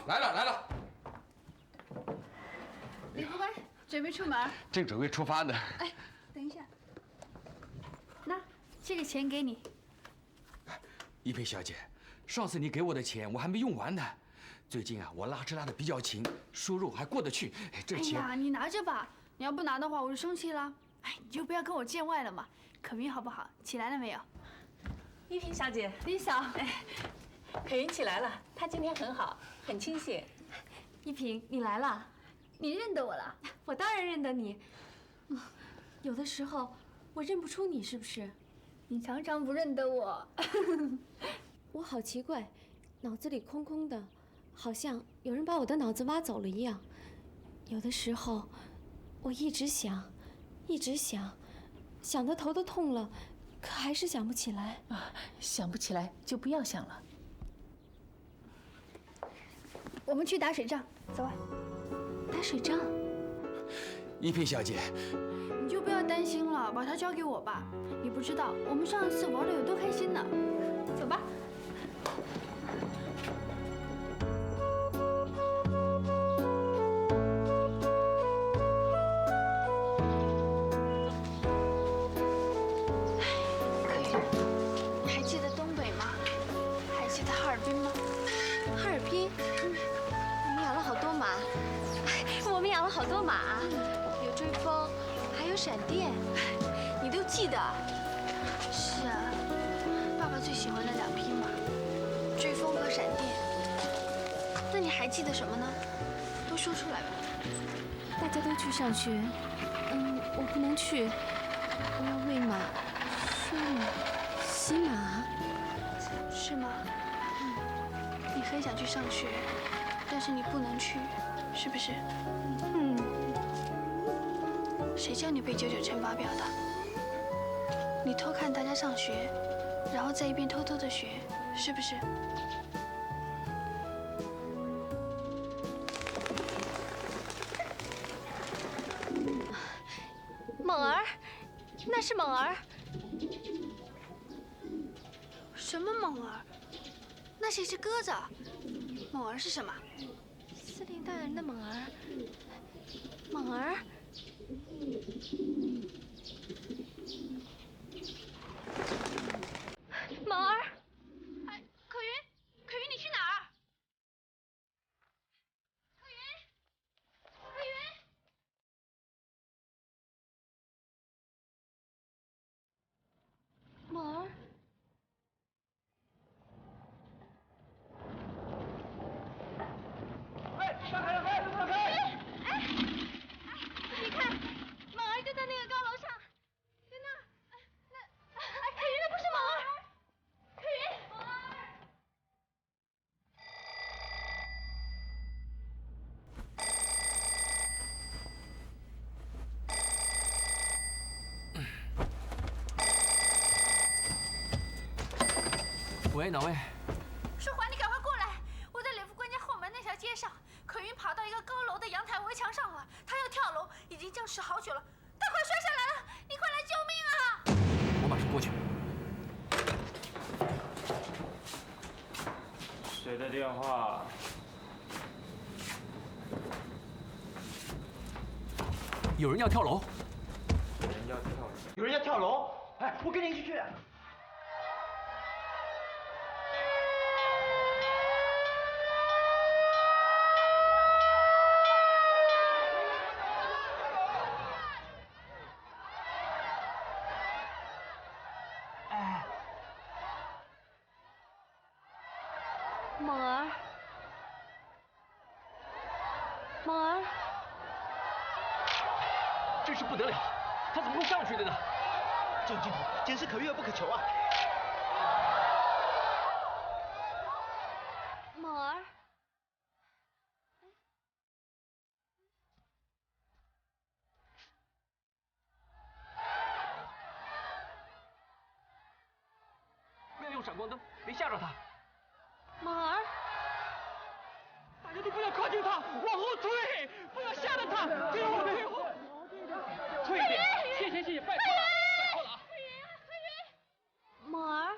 来了来了。李副官，准备出门？正准备出发呢。哎，等一下，那这个钱给你。一佩小姐，上次你给我的钱我还没用完呢。最近啊，我拉车拉的比较勤，收入还过得去。这钱……哎呀，你拿着吧。你要不拿的话，我就生气了。哎，你就不要跟我见外了嘛。可云好不好？起来了没有？一萍小姐，李嫂，哎，可云起来了，她今天很好，很亲切。一萍，你来了，你认得我了？我当然认得你。有的时候我认不出你，是不是？你常常不认得我。我好奇怪，脑子里空空的，好像有人把我的脑子挖走了一样。有的时候，我一直想，一直想，想得头都痛了，可还是想不起来。啊，想不起来就不要想了。我们去打水仗，走啊！打水仗？一佩小姐，你就不要担心了，把它交给我吧。你不知道我们上一次玩的有多开心呢。走吧。可云，你还记得东北吗？还记得哈尔滨吗？哈尔滨？我们养了好多马，我们养了好多马，有追风，还有闪电，你都记得？是啊，爸爸最喜欢的2匹马，追风和闪电。那你还记得什么呢？都说出来吧。大家都去上学，我不能去，我要喂马、拴马、洗马。是吗？你很想去上学，但是你不能去，是不是？谁叫你背99乘法表的？你偷看大家上学，然后在一边偷偷的学，是不是？猛儿，那是猛儿。什么猛儿？那谁是鸽子？猛儿是什么？司令大人的猛儿。猛儿。猛儿。哎，可云，可云，你去哪儿？可云，可云。猛儿。让开让开让开！你看，猛儿就在那个高楼上，在那。可云，那不是猛儿，可云，猛儿。喂，哪位？书桓，你赶快过来！我在李副官家后门那条街上，可云爬到一个高楼的阳台围墙上了，她要跳楼，已经僵持好久了，她快摔下来了！你快来救命啊！我马上过去。谁的电话？有人要跳楼。有人要跳楼！哎，我跟你一起去。猛儿。猛儿。真是不得了，他怎么会上去的呢？这种镜头简直可遇而不可求啊！猛儿。不要用闪光灯，别吓着他。猛儿。大家都不要靠近他，往后退，不要吓着他，退后退后，退一点，谢谢谢谢，拜托了拜托了啊！猛儿。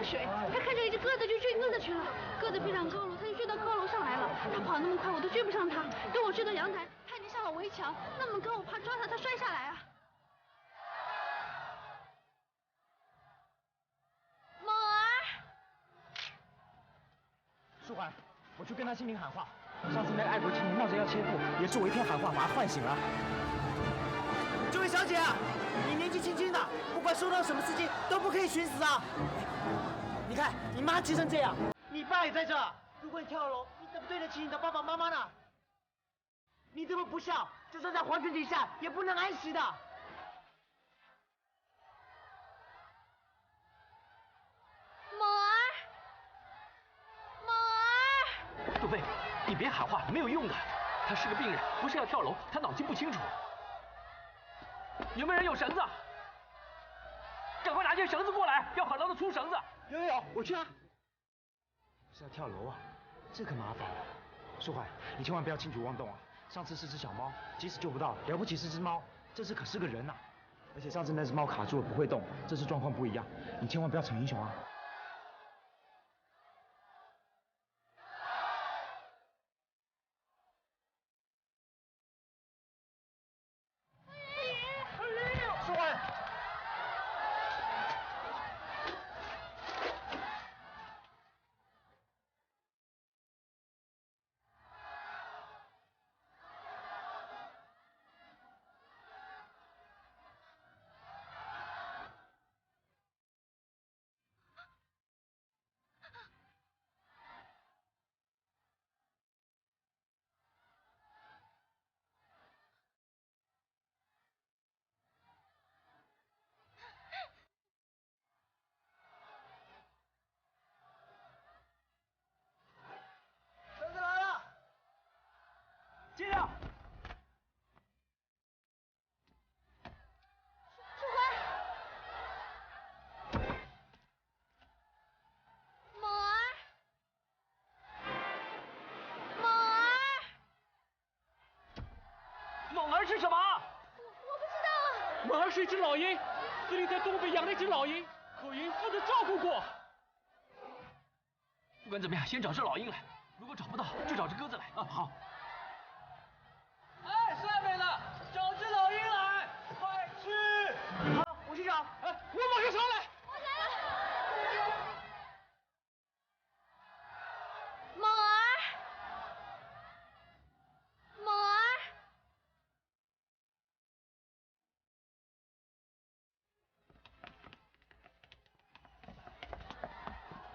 水，他看见一只鸽子就追鸽子去了。鸽子飞上高楼，他就追到高楼上来了。他跑那么快，我都追不上他。等我追到阳台，他已经上了围墙，那么高，我怕抓他，他摔下来啊。猛儿，舒缓，我去跟他心灵喊话。上次那个爱国青年闹着要切腹，也是我一片喊话把他唤醒了。这位小姐，你年纪轻轻的，不管受到什么刺激都不可以寻死啊！你看你妈急成这样，你爸也在这。如果你跳楼，你怎么对得起你的爸爸妈妈呢？你这么不孝，就算在皇权底下也不能安息的。猛儿，猛儿。杜飞，你别喊话，没有用的。他是个病人，不是要跳楼，他脑筋不清楚。有没有人有绳子？赶快拿件绳子过来，要好好的出绳子。有，我去啊。是要跳楼啊，这可麻烦了。舒缓，你千万不要轻举妄动啊！上次是只小猫，即使救不到，了不起是只猫，这次可是个人呐。而且上次那只猫卡住了不会动，这次状况不一样，你千万不要逞英雄啊！舒缓。接着。舒缓，猛儿，猛儿，猛儿是什么？我不知道。猛儿是一只老鹰，司令在东北养了一只老鹰，口音负责照顾过。不管怎么样，先找只老鹰来，如果找不到，就找只鸽子来啊！好。哎，下面的，找只老鹰来，快去！好，我去找。哎，我马上上来。我来了。猛儿，猛儿，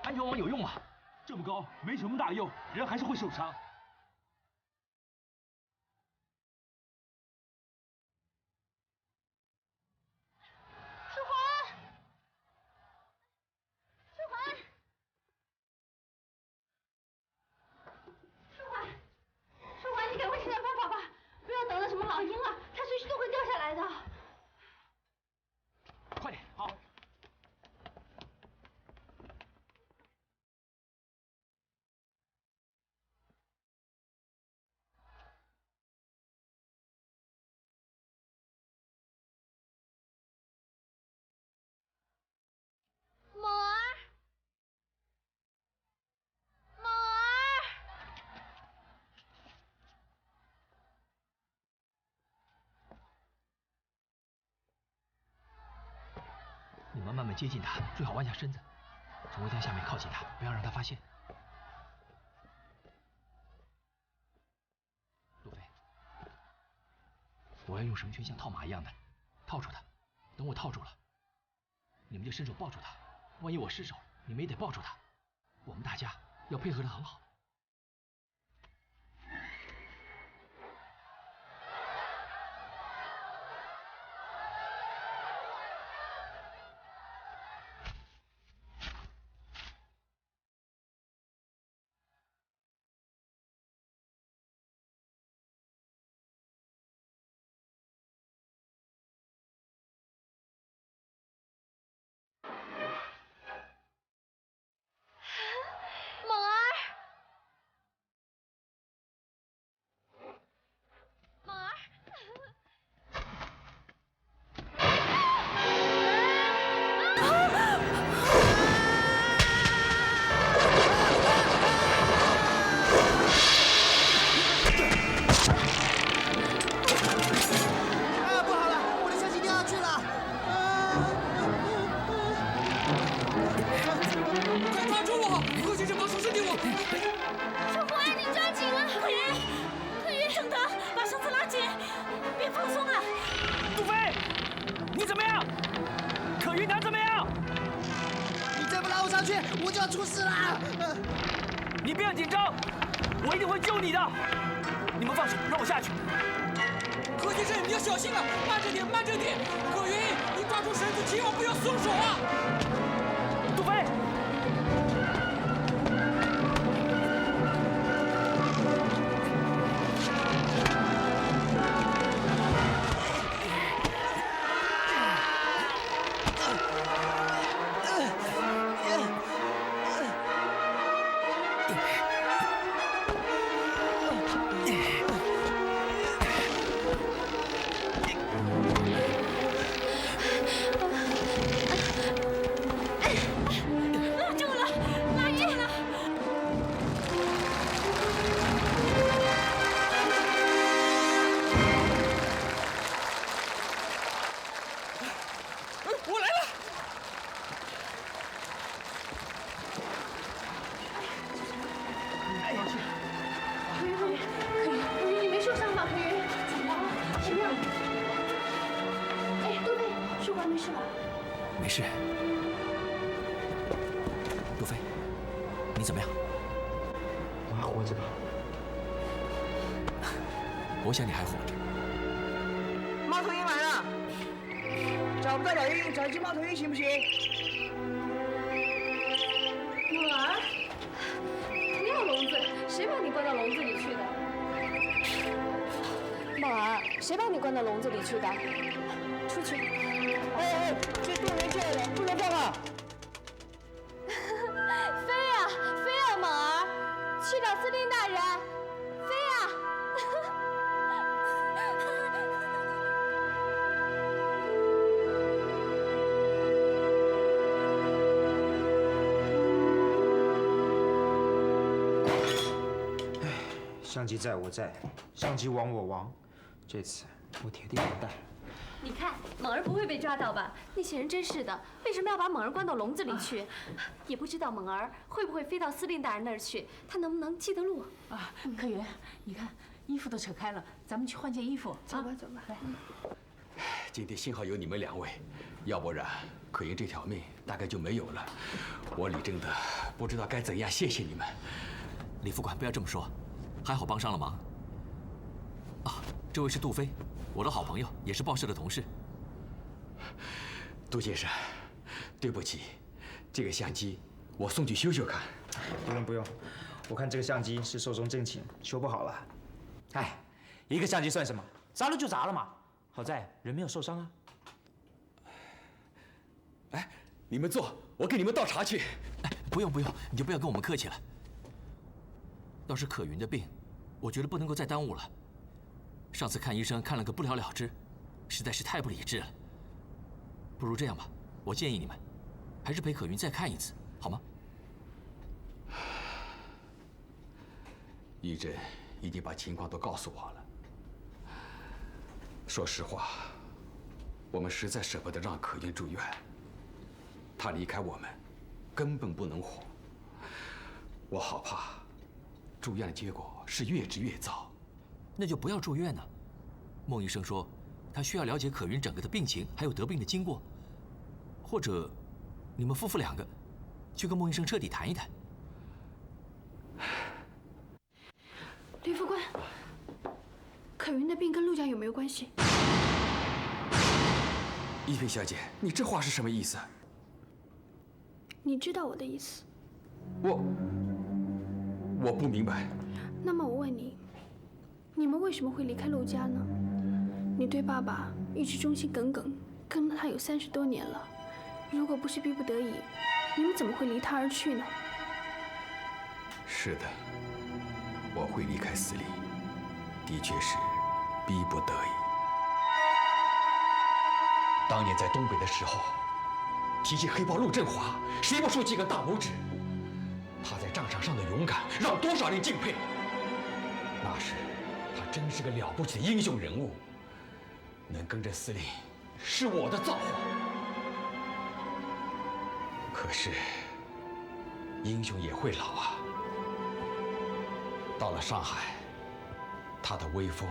安全网有用吗？这么高，没什么大用，人还是会受伤。舒缓，舒缓，舒缓，舒缓，你赶快想想办法吧，不要等到什么老鹰了，它随时都会掉下来的。快点，好。猛儿，猛儿，你们慢慢接近他，最好弯下身子，从围墙下面靠近他，不要让他发现。路飞，我要用绳圈像套马一样的套住他，等我套住了，你们就伸手抱住他。万一我失手，你们也得抱住他。我们大家要配合得很好。猛儿，我就要出事了！你不要紧张，我一定会救你的。你们放手，让我下去。何先生，你要小心啊！慢着点，慢着点。可云，你抓住绳子，千万不要松手啊！杜飞。 没事，杜飞，你怎么样？我还活着吧？我想你还活着。猫头鹰来了，找不到老鹰，找一只猫头鹰行不行？猛儿，不要笼子，谁把你关到笼子里去的？猛儿，谁把你关到笼子里去的？出去！哎，这动物园进来了，不能放啊！飞啊，飞啊，猛儿，去找司令大人！飞啊！相机在我在，相机亡我亡，这次我铁定完蛋。你看，猛儿不会被抓到吧？那些人真是的，为什么要把猛儿关到笼子里去？也不知道猛儿会不会飞到司令大人那儿去，他能不能记得路？啊，可云，你看衣服都扯开了，咱们去换件衣服。走吧，走吧。来。今天幸好有你们两位，要不然可云这条命大概就没有了。我李正德不知道该怎样谢谢你们。李副官，不要这么说，还好帮上了忙。啊，这位是杜飞，我的好朋友，也是报社的同事。杜先生，对不起，这个相机我送去修修看。不用不用，我看这个相机是寿终正寝，修不好了。哎，一个相机算什么？砸了就砸了嘛，好在人没有受伤啊。哎，你们坐，我给你们倒茶去。哎，不用不用，你就不要跟我们客气了。要是可云的病，我觉得不能够再耽误了。上次看医生看了个不了了之，实在是太不理智了。不如这样吧，我建议你们，还是陪可云再看一次，好吗？玉珍已经把情况都告诉我了。说实话，我们实在舍不得让可云住院。她离开我们，根本不能活。我好怕，住院的结果是越治越糟。那就不要住院呢。孟医生说，他需要了解可云整个的病情，还有得病的经过。或者，你们夫妇两个去跟孟医生彻底谈一谈。李副官，可云的病跟陆家有没有关系？一菲小姐，你这话是什么意思？你知道我的意思。我不明白。那么我问你，你们为什么会离开陆家呢？你对爸爸一直忠心耿耿，跟了他有30多年了。如果不是逼不得已，你们怎么会离他而去呢？是的，我会离开司令，的确是逼不得已。当年在东北的时候，提起黑豹陆振华，谁不竖几根大拇指？他在战场上的勇敢，让多少人敬佩。那时，他真是个了不起的英雄人物。能跟着司令，是我的造化。可是，英雄也会老啊。到了上海，他的威风、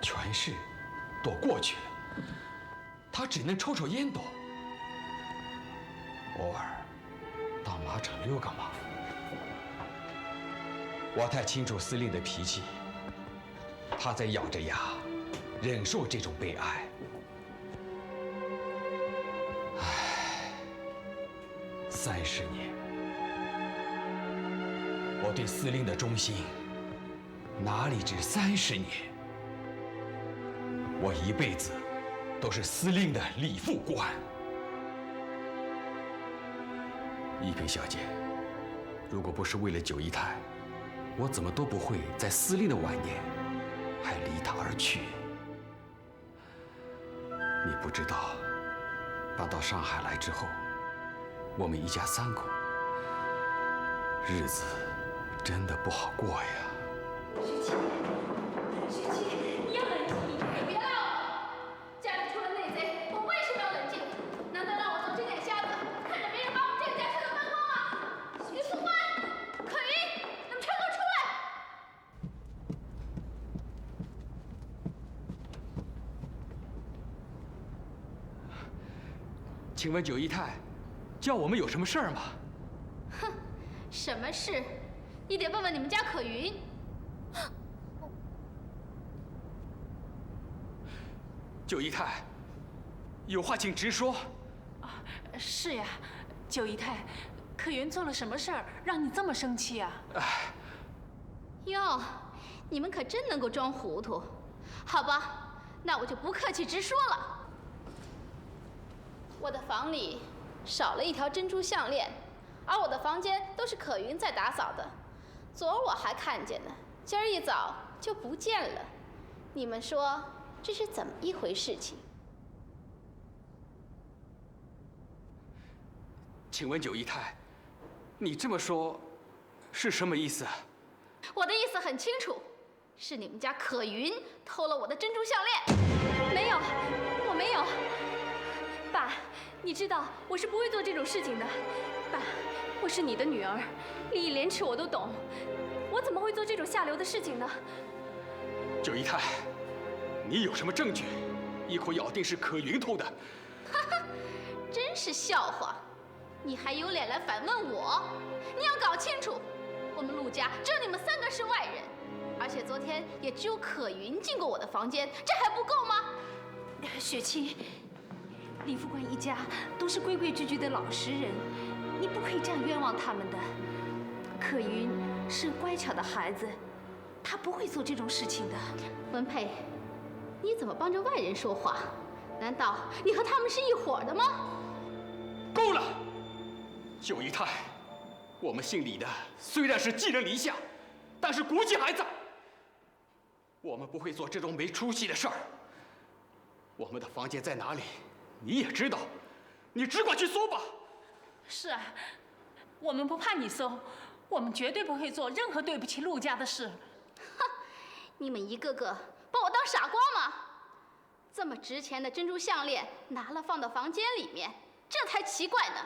权势都过去了，他只能抽抽烟斗。偶尔，到马场溜干嘛？我太清楚司令的脾气，他在咬着牙忍受这种悲哀。唉，30年，我对司令的忠心哪里止30年？我一辈子都是司令的李副官。一萍小姐，如果不是为了九姨太，我怎么都不会在司令的晚年还离她而去。你不知道，搬到上海来之后，我们一家3口日子真的不好过呀。雪琪，你要冷静一点，别闹了。家里出了内贼，我为什么要冷静？难道让我做这点瞎子，看着别人把我们这个家吃得光光吗？李副官，可云，你们全给我出来！请问九姨太，叫我们有什么事儿吗？哼，什么事？你得问问你们家可云。九姨太，有话请直说。是呀，九姨太，可云做了什么事儿让你这么生气啊？哟，你们可真能够装糊涂。好吧，那我就不客气直说了。我的房里少了一条珍珠项链，而我的房间都是可云在打扫的。昨儿我还看见呢，今儿一早就不见了。你们说这是怎么一回事情？请问九姨太，你这么说是什么意思？我的意思很清楚，是你们家可云偷了我的珍珠项链。没有，我没有。爸，你知道我是不会做这种事情的。爸，我是你的女儿，礼义廉耻我都懂，我怎么会做这种下流的事情呢？九姨太，你有什么证据？一口咬定是可云偷的。哈哈，真是笑话！你还有脸来反问我？你要搞清楚，我们陆家只有你们3个是外人，而且昨天也只有可云进过我的房间，这还不够吗？雪琪，李副官一家都是规规矩矩的老实人，你不可以这样冤枉他们的。可云是乖巧的孩子，他不会做这种事情的。文佩，你怎么帮着外人说话？难道你和他们是一伙的吗？够了，九姨太，我们姓李的虽然是寄人篱下，但是骨气还在。我们不会做这种没出息的事儿。我们的房间在哪里，你也知道，你只管去搜吧。是啊，我们不怕你搜，我们绝对不会做任何对不起陆家的事。哼，你们一个个把我当傻瓜吗？这么值钱的珍珠项链拿了放到房间里面，这才奇怪呢。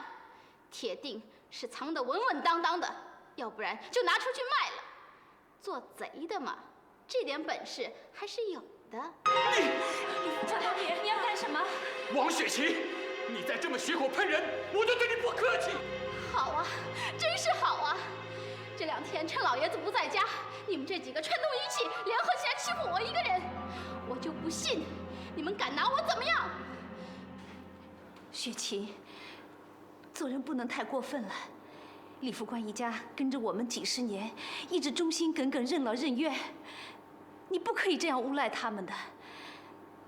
铁定是藏得稳稳当当的，要不然就拿出去卖了。做贼的嘛，这点本事还是有的。李副官，你要干什么？王雪琪，你再这么血口喷人，我就对你不客气。好啊，真是好啊！这2天趁老爷子不在家，你们这几个串通一气，联合起来欺负我一个人，我就不信你们敢拿我怎么样！雪琪，做人不能太过分了。李副官一家跟着我们几10年，一直忠心耿耿、任劳任怨，你不可以这样诬赖他们的。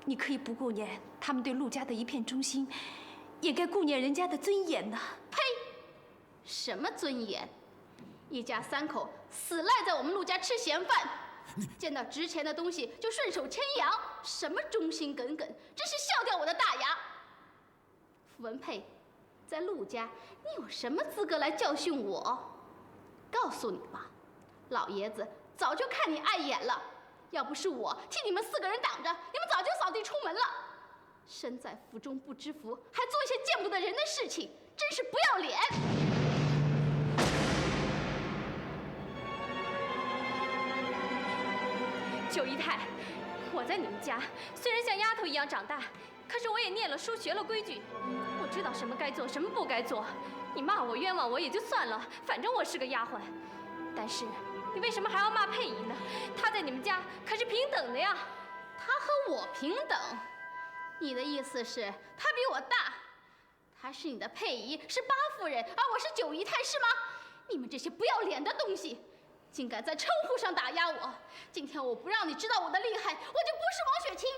你可以不顾念他们对陆家的一片忠心，也该顾念人家的尊严呐。呸！什么尊严？一家3口死赖在我们陆家吃闲饭，见到值钱的东西就顺手牵羊，什么忠心耿耿，真是笑掉我的大牙！傅文佩，在陆家，你有什么资格来教训我？告诉你吧，老爷子早就看你碍眼了，要不是我替你们4个人挡着，你们早就扫地出门了。身在福中不知福，还做一些见不得人的事情，真是不要脸！九姨太，我在你们家虽然像丫头一样长大，可是我也念了书，学了规矩。我知道什么该做，什么不该做。你骂我冤枉我也就算了，反正我是个丫鬟。但是你为什么还要骂佩仪呢？她在你们家可是平等的呀。他和我平等，你的意思是他比我大？她是你的佩仪，是八夫人，而我是九姨太，是吗？你们这些不要脸的东西，竟敢在称呼上打压我！今天我不让你知道我的厉害，我就不是王雪清。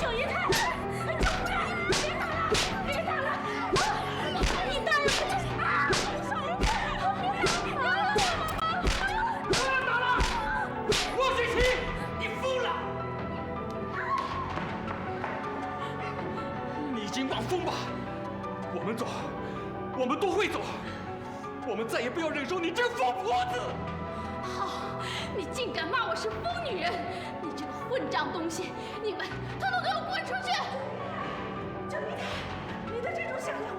九姨太，别打了，别打了！你大人不就是少人家？不要打了！王雪清，你疯了！你尽管疯吧，我们走，我们都会走。我们再也不要忍受你这个疯婆子！好，你竟敢骂我是疯女人！你这个混账东西！你们统统给我滚出去！九姨太，你的珍珠项链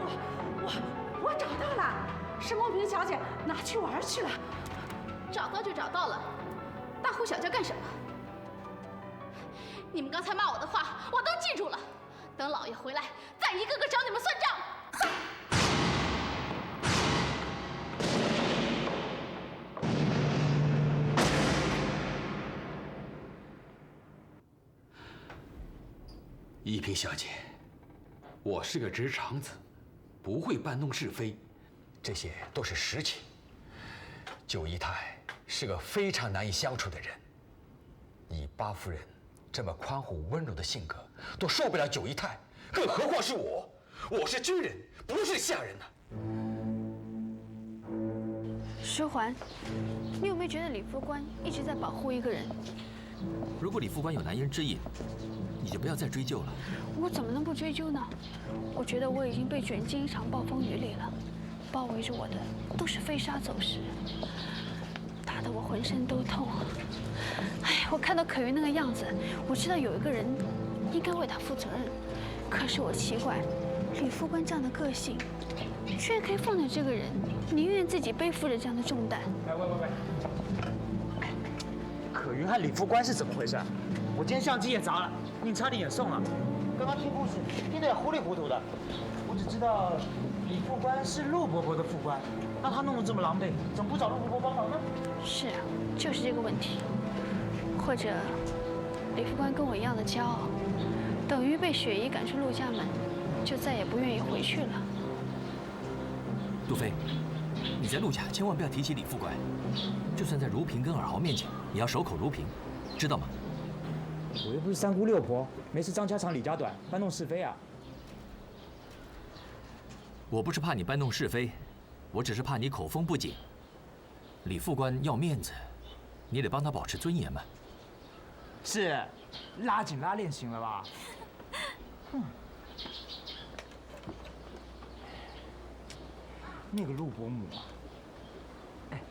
我找到了，是梦萍小姐拿去玩去了。找到就找到了，大呼小叫干什么？你们刚才骂我的话，我都记住了。等老爷回来，再一个个找你们算账。一萍小姐，我是个直肠子，不会搬弄是非，这些都是实情。九姨太是个非常难以相处的人，以八夫人这么宽厚温柔的性格，都受不了九姨太，更何况是我？我是军人，不是下人呐。书桓，你有没有觉得李副官一直在保护一个人？如果李副官有难言之隐，你就不要再追究了。我怎么能不追究呢？我觉得我已经被卷进一场暴风雨里了，包围着我的都是飞沙走石，打得我浑身都痛。哎，我看到可云那个样子，我知道有一个人应该为他负责任。可是我奇怪，李副官这样的个性，居然可以放着这个人，宁愿自己背负着这样的重担。喂，可云和李副官是怎么回事？我今天相机也砸了，命差点也送了。刚刚听故事听得也糊里糊涂的，我只知道李副官是陆伯伯的副官，让他弄得这么狼狈，怎么不找陆伯伯帮忙呢？是啊，就是这个问题。或者，李副官跟我一样的骄傲，等于被雪姨赶出陆家门，就再也不愿意回去了。杜飞，你在陆家千万不要提起李副官，就算在如萍跟尔豪面前，也要守口如瓶，知道吗？我又不是三姑六婆，没事张家长李家短，搬弄是非啊！我不是怕你搬弄是非，我只是怕你口风不紧。李副官要面子，你得帮他保持尊严嘛。是，拉紧拉链行了吧？那个陆伯母啊，哎，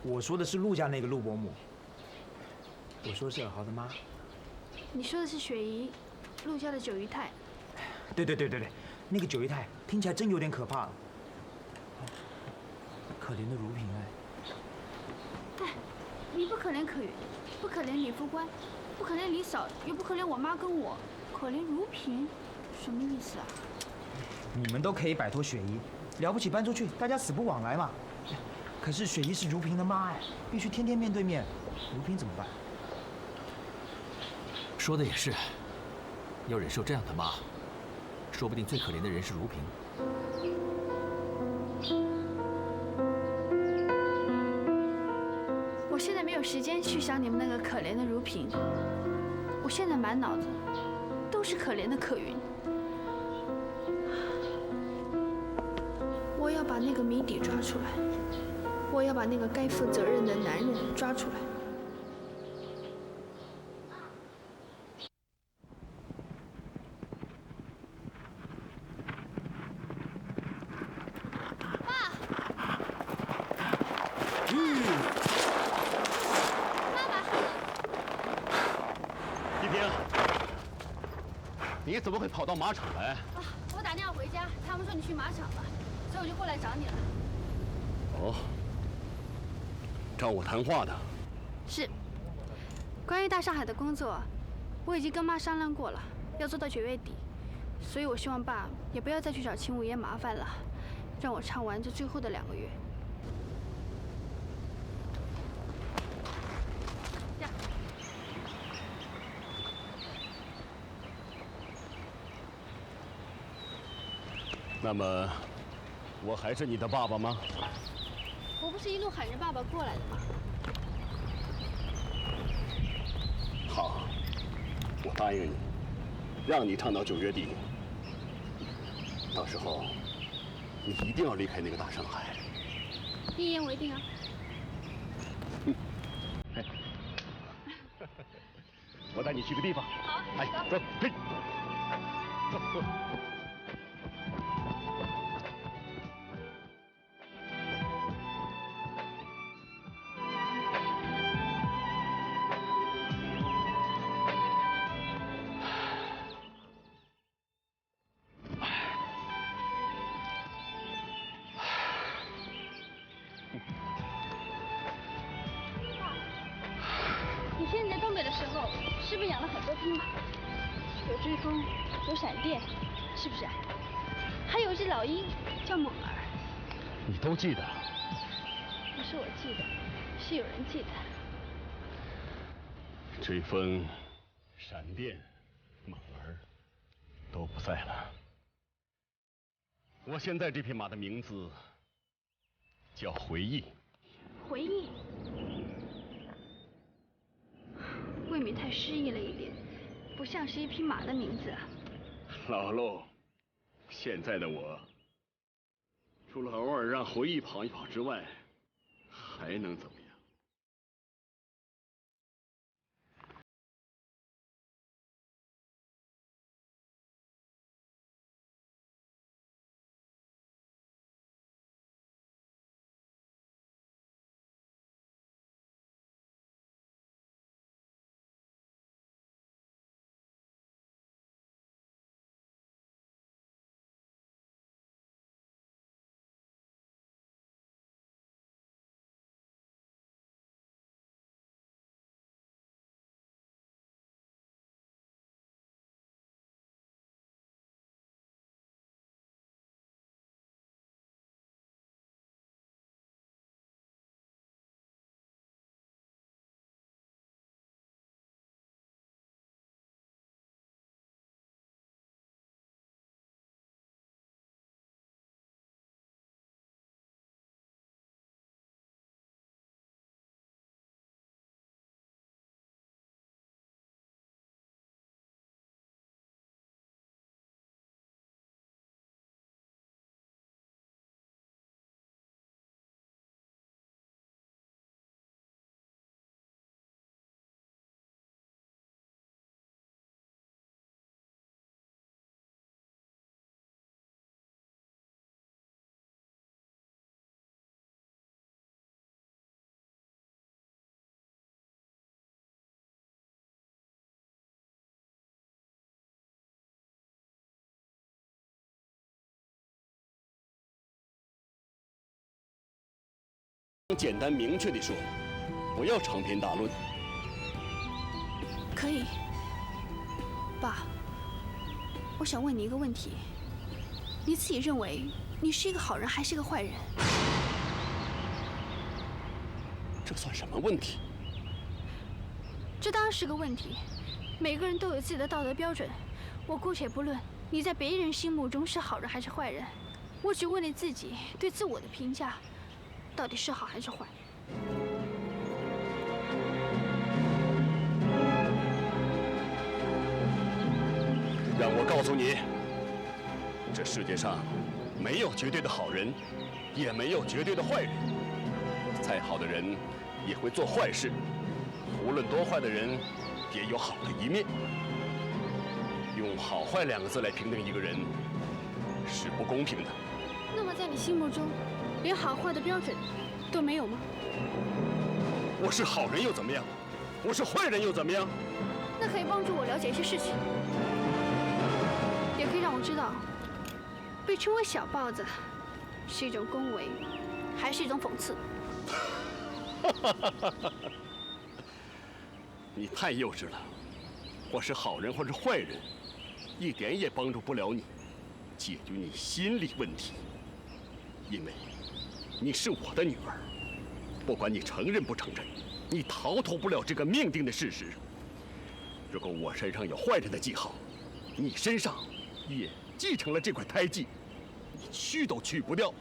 我说的是陆家那个陆伯母。我说是尔豪的妈。你说的是雪姨，陆家的九姨太。对，那个九姨太听起来真有点可怕了。可怜的如萍哎。哎，你不可怜可云，不可怜李副官，不可怜李嫂，又不可怜我妈跟我，可怜如萍，什么意思啊？你们都可以摆脱雪姨，了不起搬出去，大家死不往来嘛。可是雪姨是如萍的妈哎，必须天天面对面，如萍怎么办？说的也是，要忍受这样的骂，说不定最可怜的人是如萍。我现在没有时间去想你们那个可怜的如萍，我现在满脑子都是可怜的可云。我要把那个谜底抓出来，我要把那个该负责任的男人抓出来。你怎么会跑到马场来？啊，我打电话回家，他们说你去马场了，所以我就过来找你了。哦，找我谈话的？是，关于大上海的工作，我已经跟妈商量过了，要做到9月底，所以我希望爸也不要再去找秦五爷麻烦了，让我唱完这最后的2个月。那么，我还是你的爸爸吗？我不是一路喊着爸爸过来的吗？好，我答应你，让你唱到9月底。到时候，你一定要离开那个大上海。一言为定啊！我带你去个地方。好，哎，走，嘿，走走。以前你在东北的时候，是不是养了很多匹马？有追风，有闪电，是不是？还有一只老鹰叫猛儿。你都记得？不是我记得，是有人记得。追风、闪电、猛儿都不在了。我现在这匹马的名字叫回忆。回忆。未免太诗意了一点，不像是一匹马的名字啊。老陆，现在的我，除了偶尔让回忆跑一跑之外，还能怎么样？简单明确地说，不要长篇大论。可以，爸，我想问你一个问题：你自己认为你是一个好人还是一个坏人？这算什么问题？这当然是个问题。每个人都有自己的道德标准，我姑且不论你在别人心目中是好人还是坏人，我只问你自己对自我的评价。到底是好还是坏？让我告诉你，这世界上没有绝对的好人，也没有绝对的坏人。再好的人也会做坏事，无论多坏的人，也有好的一面。用好坏2个字来评定一个人，是不公平的。那么在你心目中，连好坏的标准都没有吗？我是好人又怎么样？我是坏人又怎么样？那可以帮助我了解一些事情，也可以让我知道，被称为小豹子是一种恭维，还是一种讽刺。你太幼稚了。我是好人或是坏人，一点也帮助不了你解决你心理问题，因为你是我的女儿，不管你承认不承认，你逃脱不了这个命定的事实。如果我身上有坏人的记号，你身上也继承了这块胎记，你去都去不掉。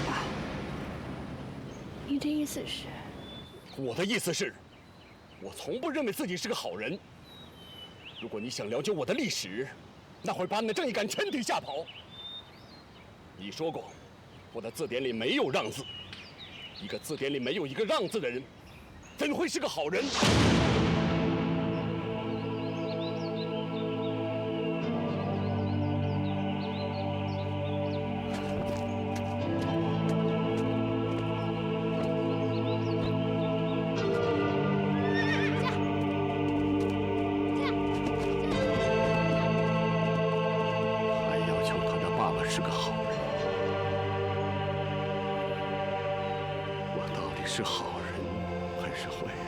爸，你的意思是？我的意思是，我从不认为自己是个好人。如果你想了解我的历史，那会把你的正义感全体吓跑。你说过，我的字典里没有让字。一个字典里没有一个让字的人，怎会是个好人？还要求他的爸爸是个好人。我到底是好人还是坏人？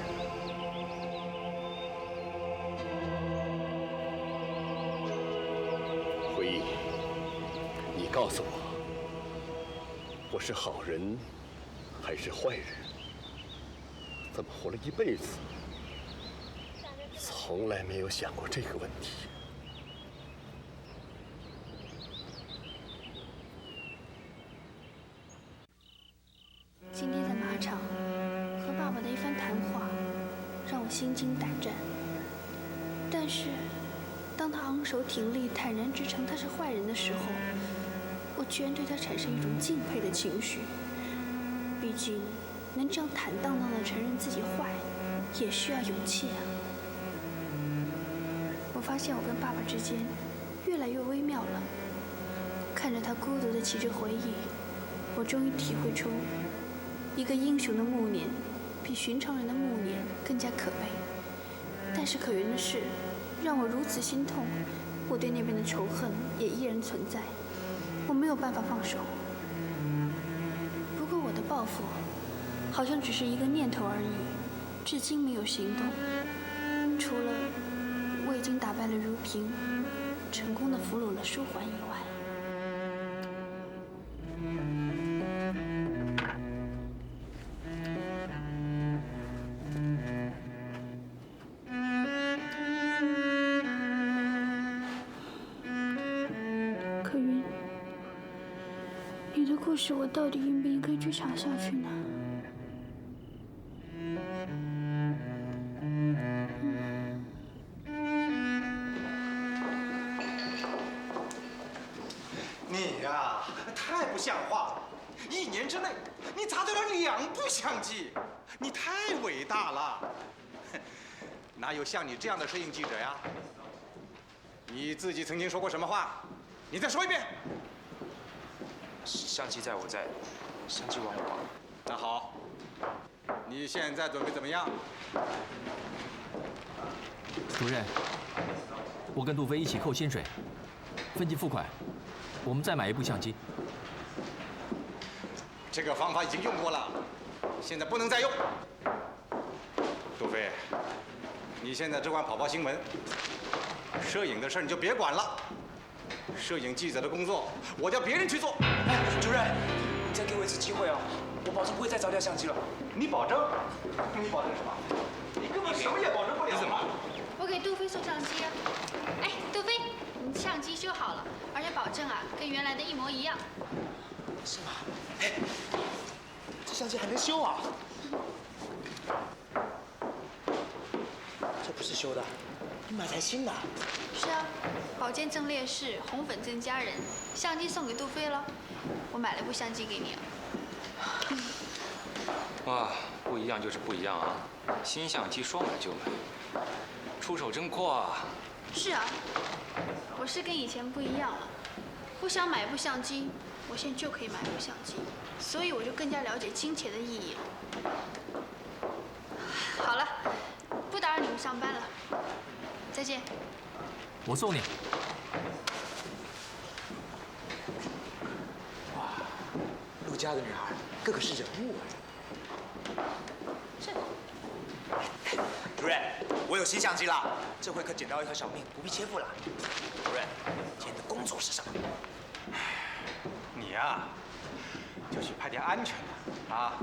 回忆，你告诉我，我是好人还是坏人？怎么活了一辈子，从来没有想过这个问题。今天在马场和爸爸的一番谈话，让我心惊胆战。但是，当他昂首挺立、坦然直称他是坏人的时候，我居然对他产生一种敬佩的情绪。毕竟，能这样坦荡荡地承认自己坏，也需要勇气啊。我发现我跟爸爸之间越来越微妙了。看着他孤独地骑着回忆，我终于体会出，一个英雄的暮年，比寻常人的暮年更加可悲。但是可怜的是，让我如此心痛，我对那边的仇恨也依然存在，我没有办法放手。不过我的报复，好像只是一个念头而已，至今没有行动。除了我已经打败了如萍，成功的俘虏了舒缓以外。可云，你的故事我到底应不应该追查下去呢？你呀，太不像话了！1年之内，你砸掉了2部相机，你太伟大了！哪有像你这样的摄影记者呀？你自己曾经说过什么话？你再说一遍。相机在我在，相机还我。那好，你现在准备怎么样？主任，我跟杜飞一起扣薪水，分期付款，我们再买1部相机。这个方法已经用过了，现在不能再用。杜飞，你现在只管跑跑新闻，摄影的事你就别管了。摄影记者的工作，我叫别人去做。哎，主任，你再给我一次机会啊！我保证不会再砸掉相机了。你保证？你保证什么？你根本什么也保证不了。你怎么？我给杜飞送相机啊！哎，杜飞，你相机修好了，而且保证啊，跟原来的一模一样。是吗？哎，这相机还能修啊？这不是修的，你买台新的。是啊，宝剑正烈士，红粉赠佳人，相机送给杜飞了。我买了部相机给你啊。哇，不一样就是不一样啊！新相机说买就买，出手真快啊！是啊，我是跟以前不一样了。我想买一部相机，我现在就可以买一部相机，所以我就更加了解金钱的意义了。好了，不打扰你们上班了，再见。我送你。哇，陆家的女孩个个是人物啊！主任，我我有新相机了，这回可捡到一条小命，不必切腹了。主任，今天的工作是什么？你呀，就去拍点安全的啊。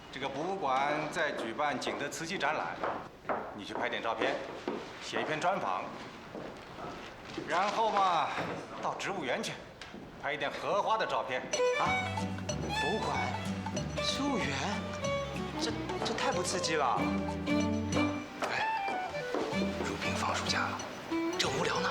这个博物馆在举办景德瓷器展览，你去拍点照片，写一篇专访。然后嘛，到植物园去，拍一点荷花的照片。啊，博物馆、植物园，这太不刺激了。哎，如萍放暑假了，正无聊呢。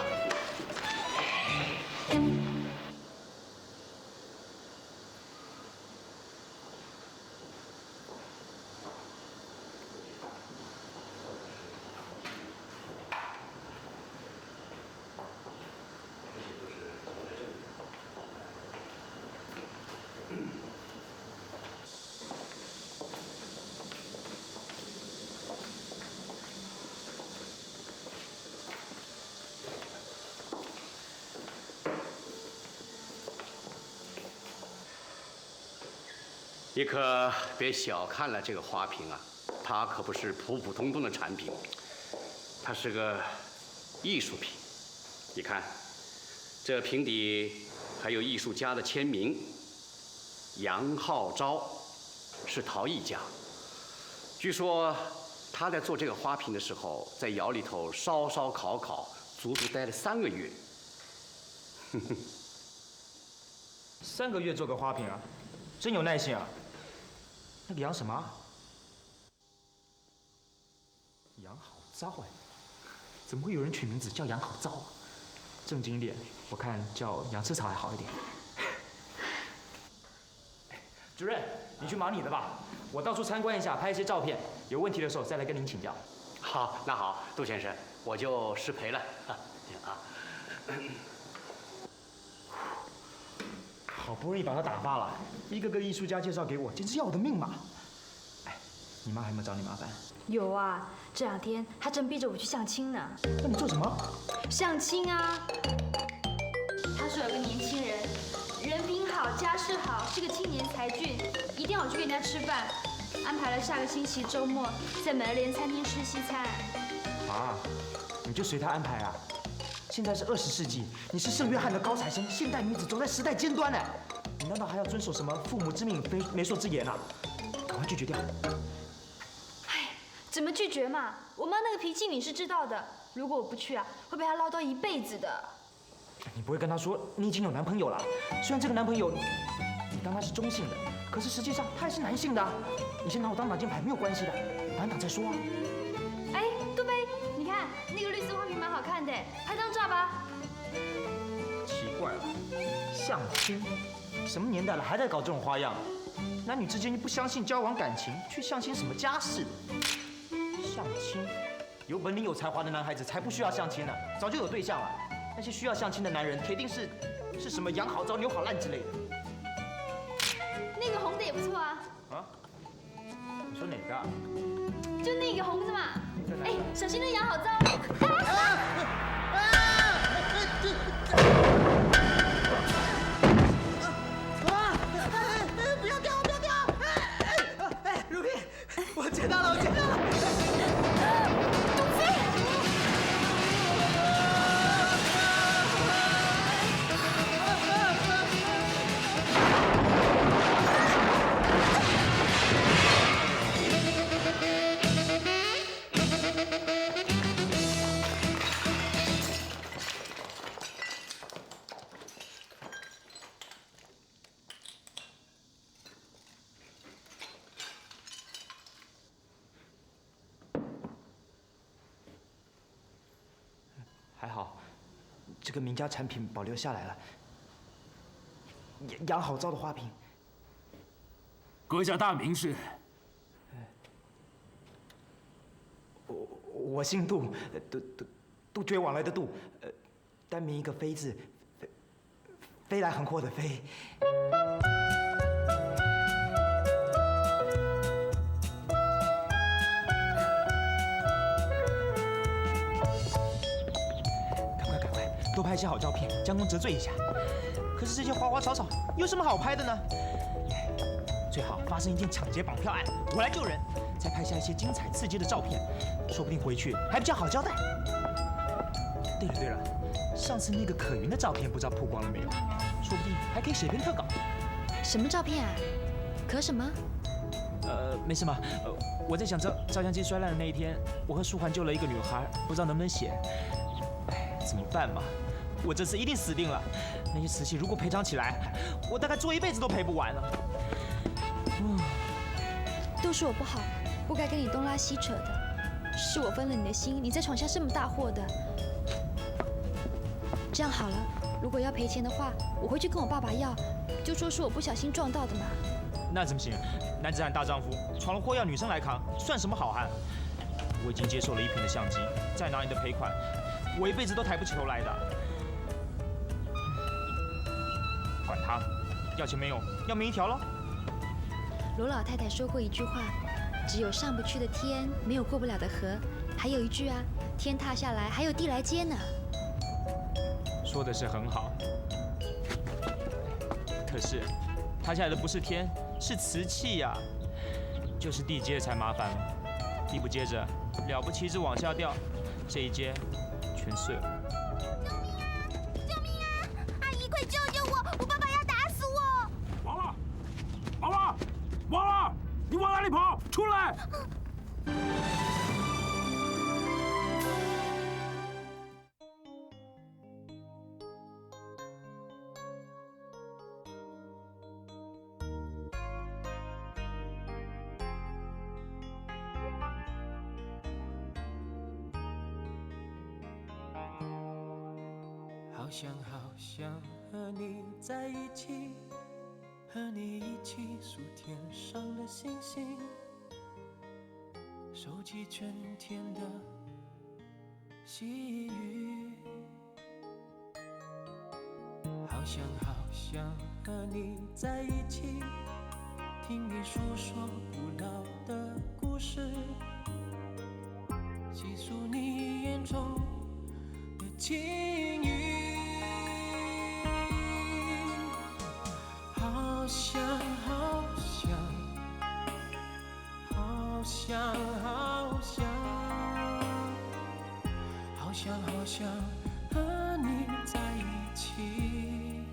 你可别小看了这个花瓶啊，它可不是普普通通的产品，它是个艺术品。你看，这瓶底还有艺术家的签名，杨浩昭是陶艺家。据说他在做这个花瓶的时候，在窑里头烧烧烤烤，足足待了3个月。3个月做个花瓶啊，真有耐心啊！那个杨什么？杨好昭哎，怎么会有人取名字叫杨好昭啊？正经一点，我看叫杨吃草还好一点。主任，你去忙你的吧，我到处参观一下，拍一些照片，有问题的时候再来跟您请教。好，那好，杜先生，我就失陪了啊。好不容易把他打发了，一个个艺术家介绍给我，简直要我的命嘛！哎，你妈还有没有找你麻烦？有啊，这2天她正逼着我去相亲呢。那你做什么？相亲啊！她说有个年轻人，人品好，家世好，是个青年才俊，一定要我去跟人家吃饭。安排了下个星期周末在美乐莲餐厅吃西餐。啊，你就随他安排啊！现在是20世纪，你是圣约翰的高材生，现代女子走在时代尖端呢。你难道还要遵守什么父母之命，媒妁之言啊？赶快拒绝掉！哎，怎么拒绝嘛？我妈那个脾气你是知道的，如果我不去啊，会被她唠叨一辈子的。你不会跟她说你已经有男朋友了？虽然这个男朋友你当他是中性的，可是实际上他也是男性的。你先拿我当挡箭牌没有关系的，挡挡再说啊。哎，杜飞，你看那个绿色花瓶蛮好看的，拍张照吧。奇怪了，相亲，什么年代了还在搞这种花样？男女之间不相信交往感情，去相亲什么家世？相亲，有本领有才华的男孩子才不需要相亲呢，早就有对象了。那些需要相亲的男人，铁定是什么养好招牛好烂之类的。那个红的也不错啊。啊？你说哪个啊？就那个红的嘛。哎，小心那养好招。不要掉，不要掉！哎，如萍，我捡到了，我捡到了！杜飞。还好，这个名家产品保留下来了。养好招的花瓶。阁下大名是？我姓杜，杜鹃往来的杜，单名一个飞字，飞来横祸的飞。赶快，多拍一些好照片，将功折罪一下。可是这些花花草草有什么好拍的呢？最好发生一件抢劫绑票案，我来救人，再拍下一些精彩刺激的照片，说不定回去还比较好交代。对了，上次那个可云的照片不知道曝光了没有？说不定还可以写篇特稿。什么照片啊？可什么？没什么。我在想照相机摔烂的那一天，我和舒桓救了一个女孩，不知道能不能写。哎，怎么办嘛？我这次一定死定了。那些瓷器如果赔偿起来，我大概做一辈子都赔不完了。都是我不好，不该跟你东拉西扯的，是我分了你的心，你才闯下这么大祸的。这样好了，如果要赔钱的话，我回去跟我爸爸要，就说是我不小心撞到的嘛。那怎么行？男子汉大丈夫，闯了祸要女生来扛，算什么好汉？我已经接受了一瓶的相机，再拿你的赔款，我一辈子都抬不起头来的。管他，要钱没有，要命一条喽。罗老太太说过一句话，只有上不去的天，没有过不了的河。还有一句啊，天塌下来还有地来接呢。说的是很好，可是塌下来的不是天，是瓷器呀，就是地接才麻烦了。地不接着，了不起只往下掉，这一接全碎了。救命啊！阿姨，快救救我！我爸爸要打死我！娃娃，你往哪里跑？出来！好想和你在一起，和你一起数天上的星星，收集春天的细雨。好想和你在一起，听你诉说古老的故事，细数你眼中的情谊。好想和你在一起，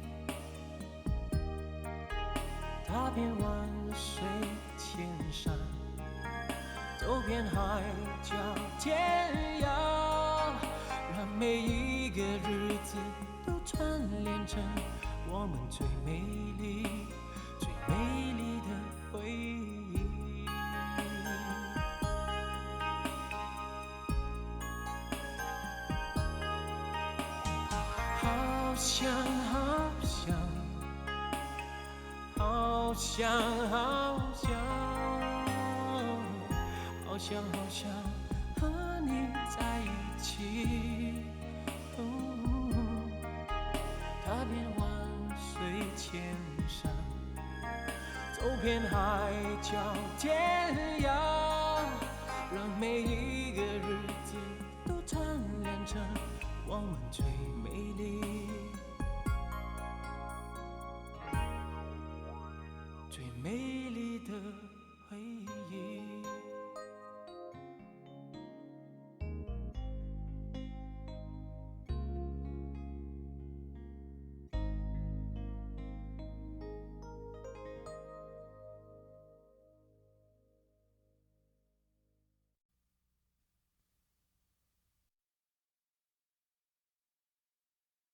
踏遍万水千山，走遍海角天涯，让每一个日子都串联成我们最美丽的回忆。好想和你在一起，踏遍万水千山，走遍海角天涯，让每一个日子都串联成我们最美丽的回忆。